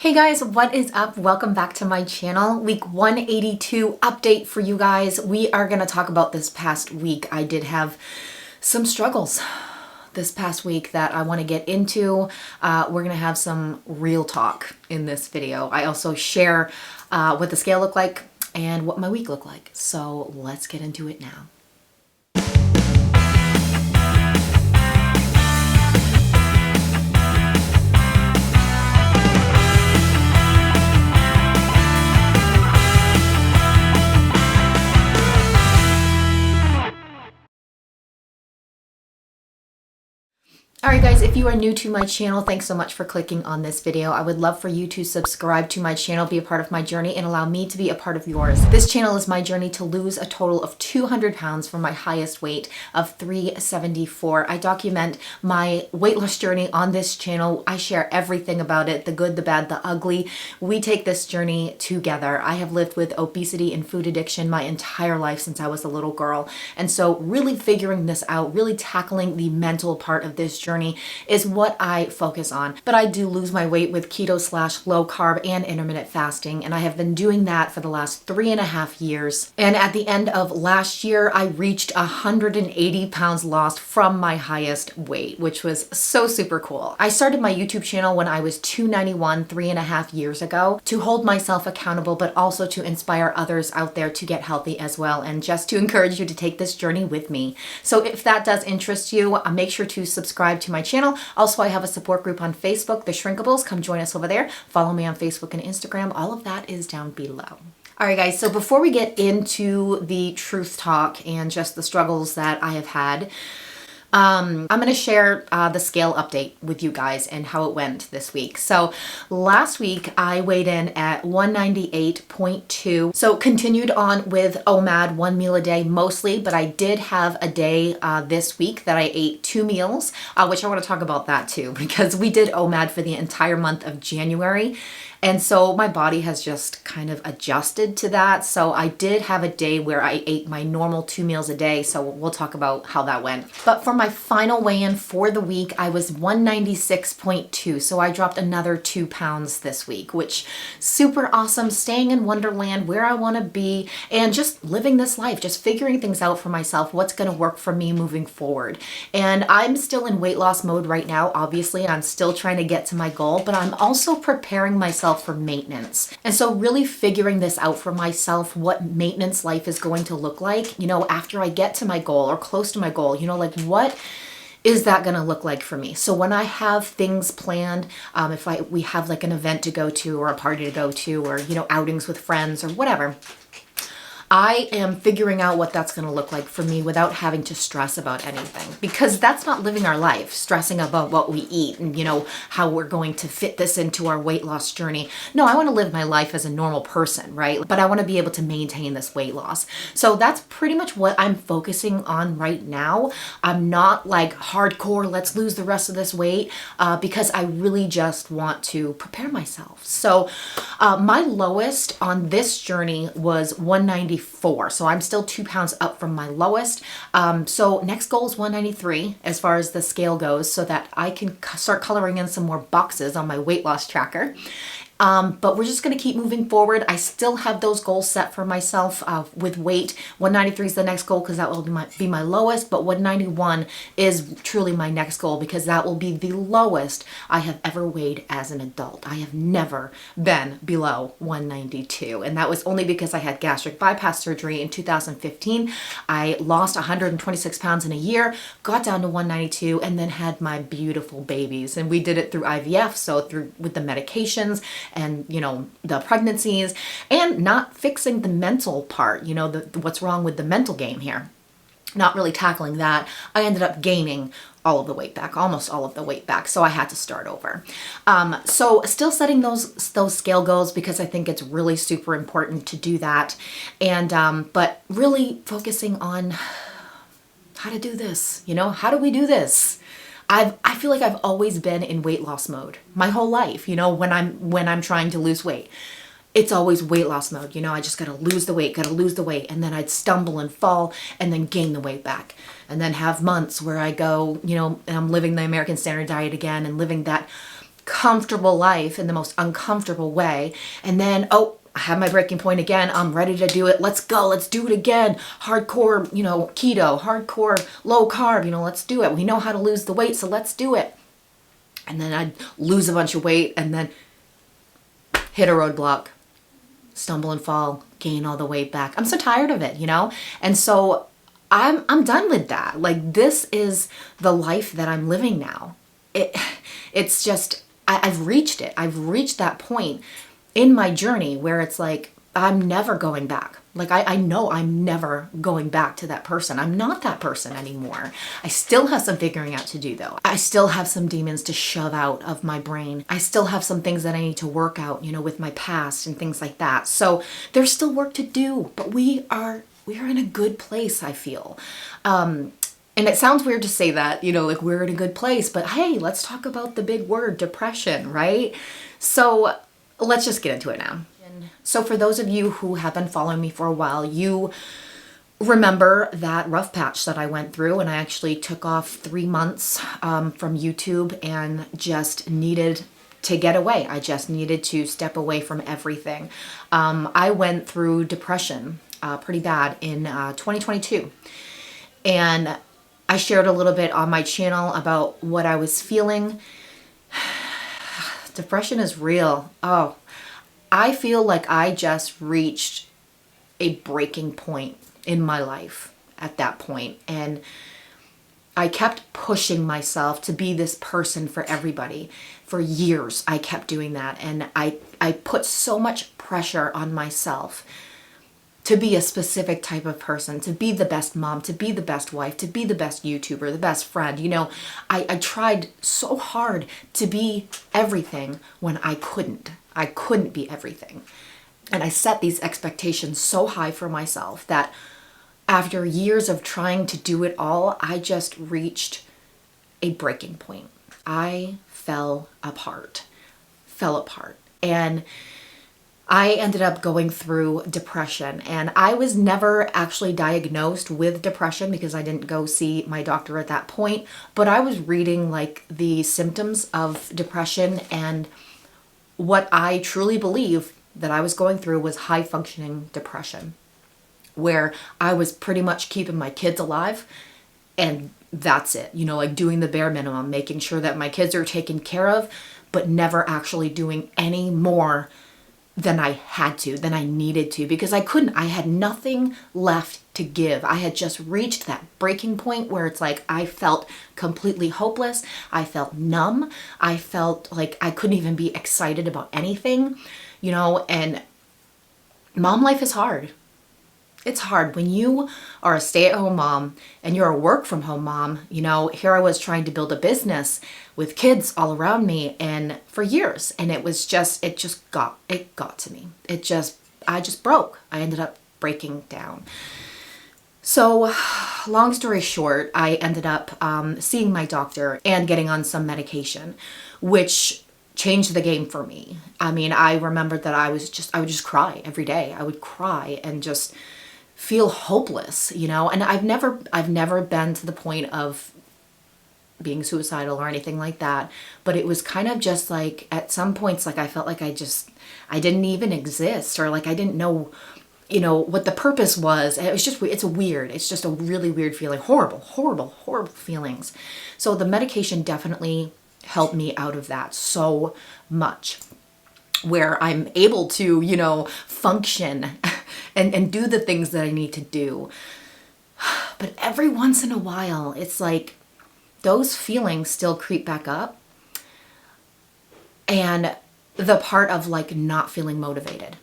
Hey guys, what is up? Welcome back to my channel. Week 182 update for you guys. We are going to talk about this past week. I did have some struggles this past week that I want to get into. We're going to have some real talk in this video. I also share what the scale looked like and what my week looked like. So let's get into it now. Alright guys, if you are new to my channel, thanks so much for clicking on this video. I would love for you to subscribe to my channel, be a part of my journey, and allow me to be a part of yours. This channel is my journey to lose a total of 200 pounds from my highest weight of 374. I document my weight loss journey on this channel. I share everything about it, the good, the bad, the ugly. We take this journey together. I have lived with obesity and food addiction my entire life since I was a little girl. And so really figuring this out, really tackling the mental part of this journey is what I focus on. But I do lose my weight with keto / low carb and intermittent fasting, and I have been doing that for the last 3.5 years. And at the end of last year, I reached 180 pounds lost from my highest weight, which was so super cool. I started my YouTube channel when I was 291 3.5 years ago to hold myself accountable, but also to inspire others out there to get healthy as well, and just to encourage you to take this journey with me. So if that does interest you, make sure to subscribe to my channel. Also, I have a support group on Facebook, The Shrinkables. Come join us over there. Follow me on Facebook and Instagram. All of that is down below. All right, guys, so before we get into the truth talk and just the struggles that I have had, I'm going to share the scale update with you guys and how it went this week. So last week I weighed in at 198.2. So continued on with OMAD, 1 meal a day mostly, but I did have a day this week that I ate 2 meals, which I want to talk about that too, because we did OMAD for the entire month of January. And so my body has just kind of adjusted to that. So I did have a day where I ate my normal 2 meals a day. So we'll talk about how that went. But for my final weigh-in for the week, I was 196.2. So I dropped another 2 pounds this week, which super awesome. Staying in Wonderland where I want to be and just living this life, just figuring things out for myself, what's going to work for me moving forward. And I'm still in weight loss mode right now. Obviously, I'm still trying to get to my goal, but I'm also preparing myself for maintenance. And so really figuring this out for myself, what maintenance life is going to look like, you know, after I get to my goal or close to my goal, you know, like what is that going to look like for me? So when I have things planned, if we have like an event to go to or a party to go to, or, you know, outings with friends or whatever, I am figuring out what that's going to look like for me without having to stress about anything, because that's not living our life, stressing about what we eat and, you know, how we're going to fit this into our weight loss journey. No, I want to live my life as a normal person, right? But I want to be able to maintain this weight loss. So that's pretty much what I'm focusing on right now. I'm not like hardcore, let's lose the rest of this weight, because I really just want to prepare myself. So my lowest on this journey was 194. So I'm still 2 pounds up from my lowest. So next goal is 193 as far as the scale goes, so that I can start coloring in some more boxes on my weight loss tracker. But we're just going to keep moving forward. I still have those goals set for myself with weight. 193 is the next goal because that will be my lowest, but 191 is truly my next goal because that will be the lowest I have ever weighed as an adult. I have never been below 192, and that was only because I had gastric bypass surgery in 2015. I lost 126 pounds in a year, got down to 192, and then had my beautiful babies. And we did it through IVF, so with the medications and, you know, the pregnancies, and not fixing the mental part, you know, what's wrong with the mental game here. Not really tackling that. I ended up gaining all of the weight back, almost all of the weight back. So I had to start over. So still setting those scale goals because I think it's really super important to do that. And, but really focusing on how to do this, you know, how do we do this? I feel like I've always been in weight loss mode my whole life, you know, when I'm trying to lose weight. It's always weight loss mode, you know, I just gotta lose the weight, and then I'd stumble and fall and then gain the weight back. And then have months where I go, you know, and I'm living the American Standard Diet again and living that comfortable life in the most uncomfortable way. And then, oh, I have my breaking point again. I'm ready to do it. Let's go. Let's do it again. Hardcore, keto, hardcore, low carb, let's do it. We know how to lose the weight, so let's do it. And then I'd lose a bunch of weight and then hit a roadblock, stumble and fall, gain all the weight back. I'm so tired of it, And so I'm done with that. Like, this is the life that I'm living now. It's just, I've reached it. I've reached that point in my journey where it's like, I'm never going back. Like, I know I'm never going back to that person. I'm not that person anymore. I still have some figuring out to do, though. I still have some demons to shove out of my brain. I still have some things that I need to work out, with my past and things like that. So there's still work to do, but we are in a good place, I feel. And it sounds weird to say that, like we're in a good place, but hey, let's talk about the big word, depression, right? So let's just get into it now. So for those of you who have been following me for a while, you remember that rough patch that I went through, and I actually took off 3 months from YouTube and just needed to get away. I just needed to step away from everything. I went through depression pretty bad in 2022. And I shared a little bit on my channel about what I was feeling. Depression is real. Oh, I feel like I just reached a breaking point in my life at that point. And I kept pushing myself to be this person for everybody. For years, I kept doing that. And I put so much pressure on myself to be a specific type of person, to be the best mom, to be the best wife, to be the best YouTuber, the best friend. I tried so hard to be everything when I couldn't. I couldn't be everything. And I set these expectations so high for myself that after years of trying to do it all, I just reached a breaking point. I fell apart. And I ended up going through depression, and I was never actually diagnosed with depression because I didn't go see my doctor at that point, but I was reading like the symptoms of depression, and what I truly believe that I was going through was high functioning depression, where I was pretty much keeping my kids alive and that's it, like doing the bare minimum, making sure that my kids are taken care of, but never actually doing any more than I had to, than I needed to, because I couldn't. I had nothing left to give. I had just reached that breaking point where it's like I felt completely hopeless. I felt numb. I felt like I couldn't even be excited about anything, and mom life is hard. It's hard when you are a stay-at-home mom and you're a work-from-home mom. Here I was trying to build a business with kids all around me and for years, and it got to me. I just broke. I ended up breaking down. So long story short, I ended up seeing my doctor and getting on some medication, which changed the game for me. I mean, I remembered that I would just cry every day. I would cry and just feel hopeless, and I've never been to the point of being suicidal or anything like that, but it was kind of just like at some points, like I felt like I didn't even exist, or like I didn't know, what the purpose was. It's just a really weird feeling, horrible feelings. So the medication definitely helped me out of that so much, where I'm able to, function and do the things that I need to do. But every once in a while, it's like those feelings still creep back up. And the part of like not feeling motivated,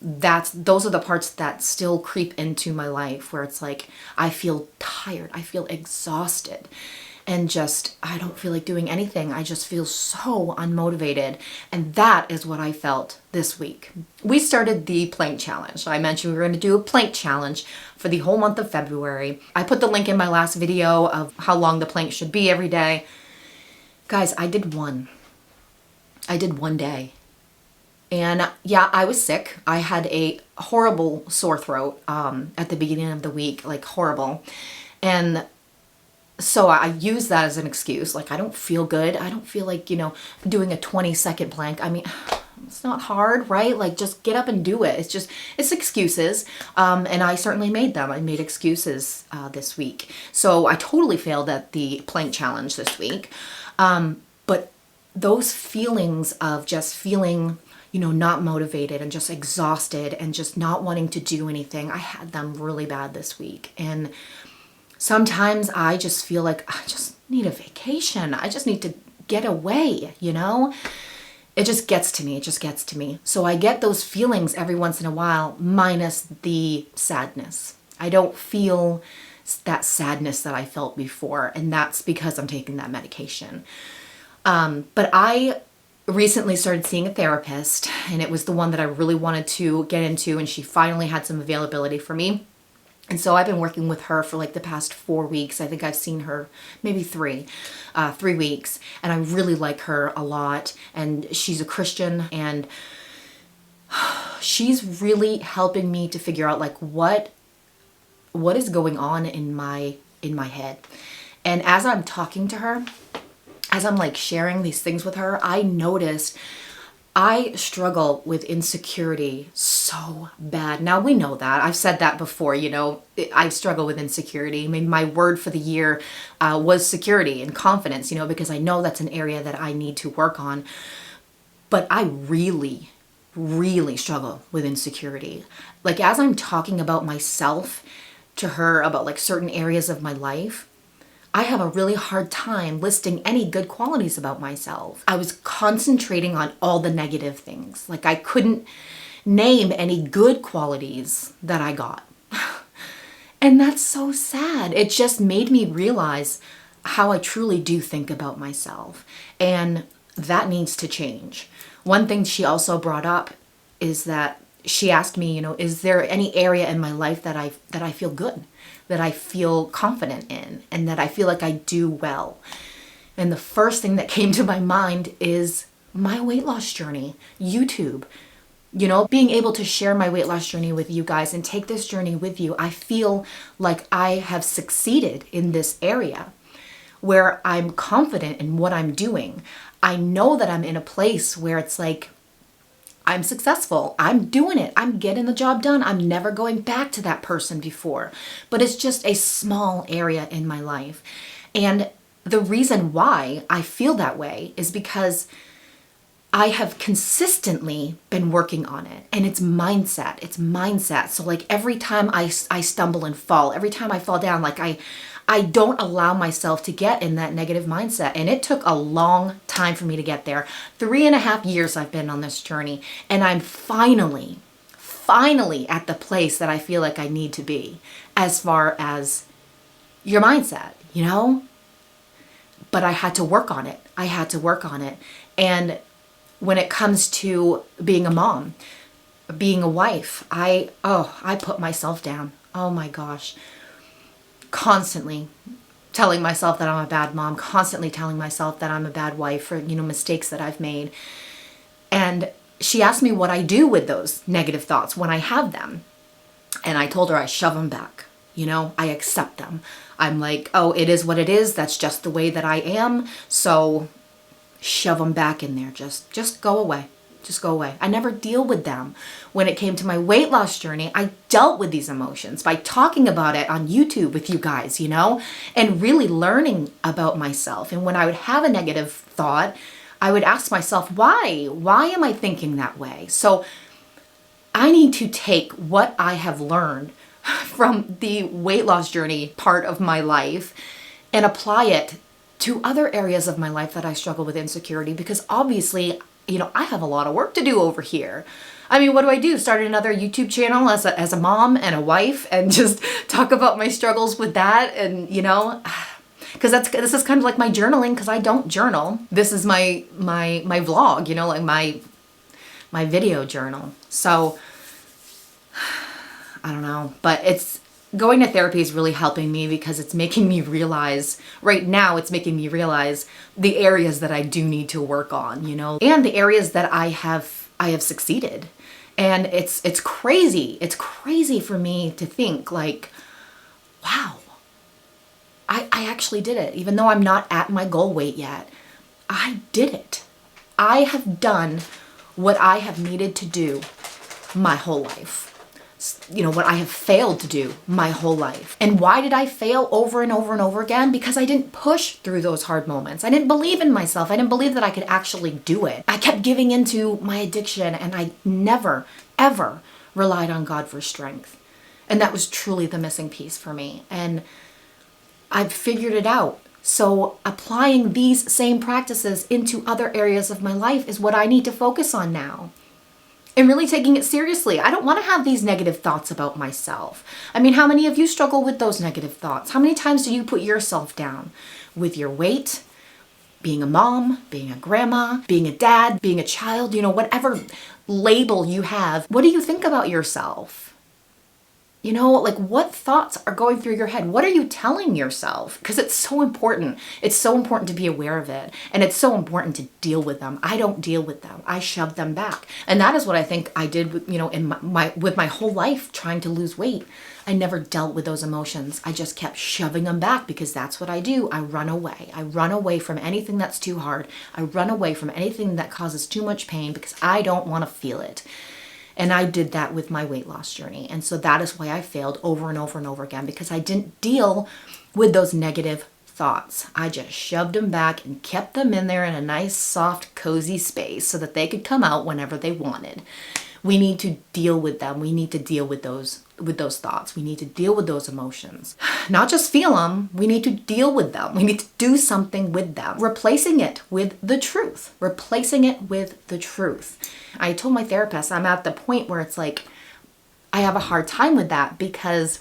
those are the parts that still creep into my life, where it's like I feel tired, I feel exhausted, and I don't feel like doing anything. I just feel so unmotivated. And that is what I felt this week. We started the plank challenge. I mentioned we were going to do a plank challenge for the whole month of February. I put the link in my last video of how long the plank should be every day. Guys, I did one day. And yeah, I was sick. I had a horrible sore throat at the beginning of the week, like horrible. And So I use that as an excuse. Like, I don't feel good. I don't feel like, doing a 20-second plank. I mean, it's not hard, right? Like, just get up and do it. It's excuses. And I certainly made them. I made excuses this week. So I totally failed at the plank challenge this week. But those feelings of just feeling, not motivated and just exhausted and just not wanting to do anything, I had them really bad this week. And sometimes I just feel like I just need a vacation. I just need to get away, It just gets to me. It just gets to me. So I get those feelings every once in a while, minus the sadness. I don't feel that sadness that I felt before, and that's because I'm taking that medication. But I recently started seeing a therapist, and it was the one that I really wanted to get into, and she finally had some availability for me. And so I've been working with her for like the past 4 weeks. I think I've seen her maybe 3 weeks. And I really like her a lot. And she's a Christian, and she's really helping me to figure out like what is going on in my head. And as I'm talking to her, as I'm like sharing these things with her, I noticed I struggle with insecurity so bad. Now, we know that. I've said that before, I struggle with insecurity. I mean, my word for the year was security and confidence, because I know that's an area that I need to work on. But I really, really struggle with insecurity. Like, as I'm talking about myself to her, about like certain areas of my life, I have a really hard time listing any good qualities about myself. I was concentrating on all the negative things. Like, I couldn't name any good qualities that I got. And that's so sad. It just made me realize how I truly do think about myself. And that needs to change. One thing she also brought up is that she asked me, is there any area in my life that I feel good, that I feel confident in, and that I feel like I do well? And the first thing that came to my mind is my weight loss journey, YouTube. Being able to share my weight loss journey with you guys and take this journey with you, I feel like I have succeeded in this area where I'm confident in what I'm doing. I know that I'm in a place where it's like, I'm successful. I'm doing it. I'm getting the job done. I'm never going back to that person before. But it's just a small area in my life. And the reason why I feel that way is because I have consistently been working on it. And it's mindset. It's mindset. So like every time I stumble and fall, every time I fall down, like I don't allow myself to get in that negative mindset. And it took a long time for me to get there. 3.5 years I've been on this journey. And I'm finally at the place that I feel like I need to be as far as your mindset, But I had to work on it. And when it comes to being a mom, being a wife, I put myself down. Oh my gosh. Constantly telling myself that I'm a bad mom, constantly telling myself that I'm a bad wife for, mistakes that I've made. And she asked me what I do with those negative thoughts when I have them. And I told her I shove them back. I accept them. I'm like, oh, it is what it is. That's just the way that I am. So shove them back in there. Just go away. Just go away. I never deal with them. When it came to my weight loss journey, I dealt with these emotions by talking about it on YouTube with you guys, and really learning about myself. And when I would have a negative thought, I would ask myself, why? Why am I thinking that way? So I need to take what I have learned from the weight loss journey part of my life and apply it to other areas of my life that I struggle with insecurity, because obviously, I have a lot of work to do over here. I mean, what do? Start another YouTube channel as a mom and a wife and just talk about my struggles with that, and because this is kind of like my journaling, because I don't journal. This is my vlog, like my video journal. So I don't know, but going to therapy is really helping me, because it's making me realize, right now it's making me realize the areas that I do need to work on, and the areas that I have succeeded. And it's crazy. It's crazy for me to think like, wow, I actually did it. Even though I'm not at my goal weight yet, I did it. I have done what I have needed to do my whole life. You know, what I have failed to do my whole life. And why did I fail over and over and over again? Because I didn't push through those hard moments. I didn't believe in myself. I didn't believe that I could actually do it. I kept giving into my addiction, and I never, ever relied on God for strength. And that was truly the missing piece for me. And I've figured it out. So applying these same practices into other areas of my life is what I need to focus on now. And really taking it seriously. I don't want to have these negative thoughts about myself. I mean, how many of you struggle with those negative thoughts? How many times do you put yourself down with your weight, being a mom, being a grandma, being a dad, being a child, you know, whatever label you have? What do you think about yourself? You know, like, what thoughts are going through your head? What are you telling yourself? Because it's so important. It's so important to be aware of it. And it's so important to deal with them. I don't deal with them. I shove them back. And that is what I think I did, with, you know, in with my whole life trying to lose weight. I never dealt with those emotions. I just kept shoving them back because that's what I do. I run away. I run away from anything that's too hard. I run away from anything that causes too much pain because I don't want to feel it. And I did that with my weight loss journey. And so that is why I failed over and over and over again, because I didn't deal with those negative thoughts. I just shoved them back and kept them in there in a nice, soft, cozy space so that they could come out whenever they wanted. We need to deal with them. We need to deal with those thoughts. We need to deal with those emotions. Not just feel them, we need to deal with them. We need to do something with them. Replacing it with the truth. Replacing it with the truth. I told my therapist I'm at the point where it's like, I have a hard time with that because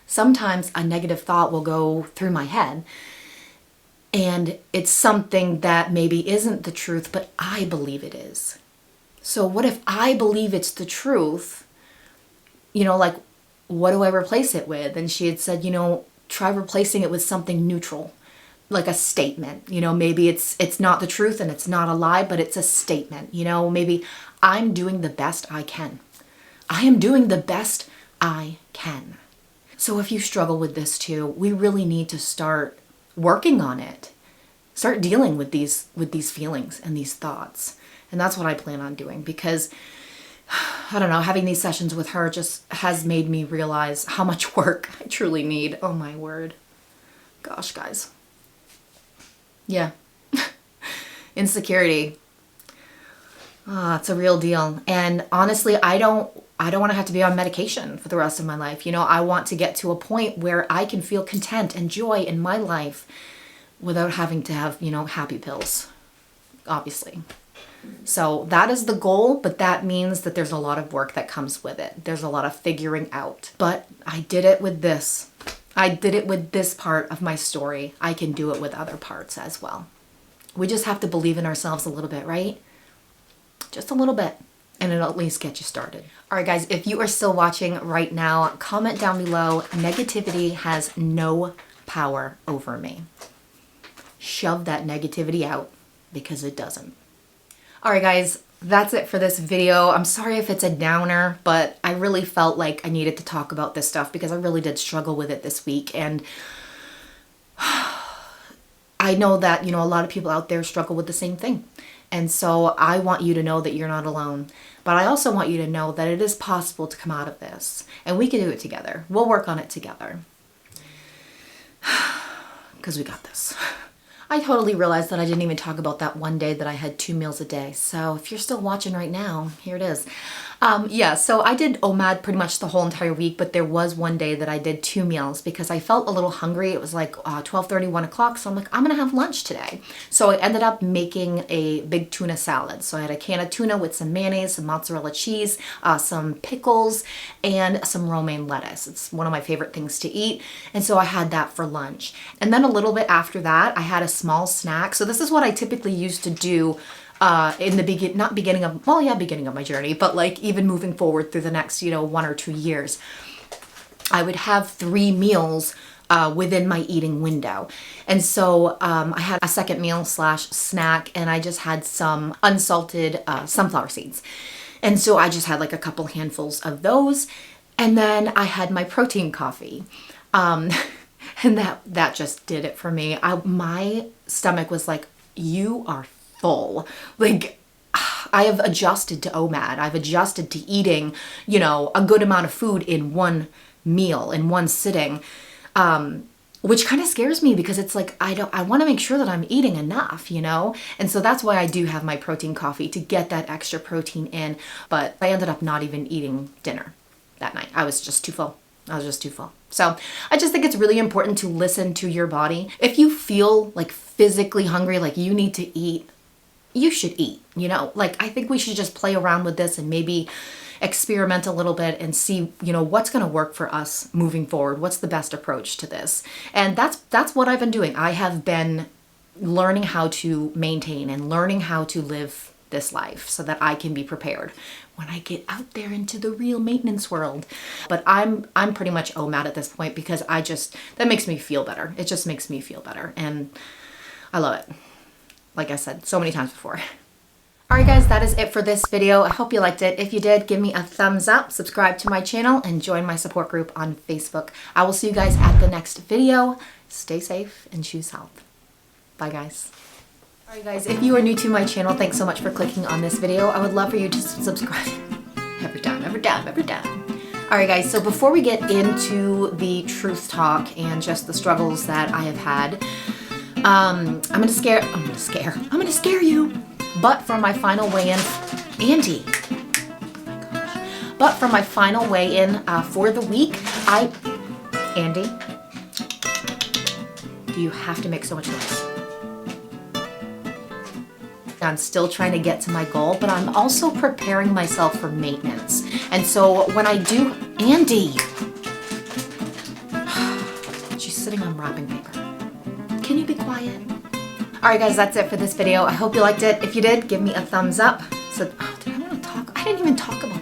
sometimes a negative thought will go through my head and it's something that maybe isn't the truth, but I believe it is. So what if I believe it's the truth? You know, like, what do I replace it with? And she had said, you know, try replacing it with something neutral, like a statement. You know, maybe it's not the truth and it's not a lie, but it's a statement. You know, maybe I'm doing the best I can. I am doing the best I can. So if you struggle with this too, we really need to start working on it. Start dealing with these feelings and these thoughts. And that's what I plan on doing because, I don't know, having these sessions with her just has made me realize how much work I truly need. Oh my word. Gosh, guys. Yeah. Insecurity. It's a real deal. And honestly, I don't want to have to be on medication for the rest of my life. You know, I want to get to a point where I can feel content and joy in my life without having to have, you know, happy pills, obviously. So that is the goal, but that means that there's a lot of work that comes with it. There's a lot of figuring out. But I did it with this. I did it with this part of my story. I can do it with other parts as well. We just have to believe in ourselves a little bit, right? Just a little bit. And it'll at least get you started. All right, guys, if you are still watching right now, comment down below, negativity has no power over me. Shove that negativity out because it doesn't. All right, guys, that's it for this video. I'm sorry if it's a downer, but I really felt like I needed to talk about this stuff because I really did struggle with it this week. And I know that, you know, a lot of people out there struggle with the same thing. And so I want you to know that you're not alone. But I also want you to know that it is possible to come out of this. And we can do it together. We'll work on it together. Because we got this. I totally realized that I didn't even talk about that one day that I had 2 meals a day. So if you're still watching right now, here it is. Yeah, so I did OMAD pretty much the whole entire week, but there was one day that I did 2 meals because I felt a little hungry. It was like 12:30, 1 o'clock. So I'm like, I'm going to have lunch today. So I ended up making a big tuna salad. So I had a can of tuna with some mayonnaise, some mozzarella cheese, some pickles, and some romaine lettuce. It's one of my favorite things to eat. And so I had that for lunch. And then a little bit after that, I had a small snack. So this is what I typically used to do in the beginning of my journey, but like even moving forward through the next, 1 or 2 years. I would have 3 meals within my eating window. And so I had a second meal / snack, and I just had some unsalted sunflower seeds. And so I just had like a couple handfuls of those. And then I had my protein coffee. And that just did it for me. My stomach was like, you are full. Like, I have adjusted to OMAD. I've adjusted to eating, a good amount of food in one meal, in one sitting, which kind of scares me because it's like, I want to make sure that I'm eating enough, And so that's why I do have my protein coffee, to get that extra protein in. But I ended up not even eating dinner that night. I was just too full. So I just think it's really important to listen to your body. If you feel like physically hungry, like you need to eat, you should eat, Like, I think we should just play around with this and maybe experiment a little bit and see, what's going to work for us moving forward. What's the best approach to this? And that's what I've been doing. I have been learning how to maintain and learning how to live this life so that I can be prepared when I get out there into the real maintenance world. But I'm pretty much OMAD at this point because that makes me feel better. It just makes me feel better. And I love it. Like I said so many times before. Alright guys, that is it for this video. I hope you liked it. If you did, give me a thumbs up, subscribe to my channel, and join my support group on Facebook. I will see you guys at the next video. Stay safe and choose health. Bye guys. Alright guys, if you are new to my channel, thanks so much for clicking on this video. I would love for you to subscribe. Every time. Alright guys, so before we get into the truth talk and just the struggles that I have had, I'm gonna scare you. But for my final weigh-in, Andy. Oh my gosh. But for my final weigh-in for the week, Andy, do you have to make so much noise? I'm still trying to get to my goal, but I'm also preparing myself for maintenance. And so when I do, Andy, she's sitting on wrapping paper. Can you be quiet? Alright guys, that's it for this video. I hope you liked it. If you did, give me a thumbs up. So, I didn't even talk about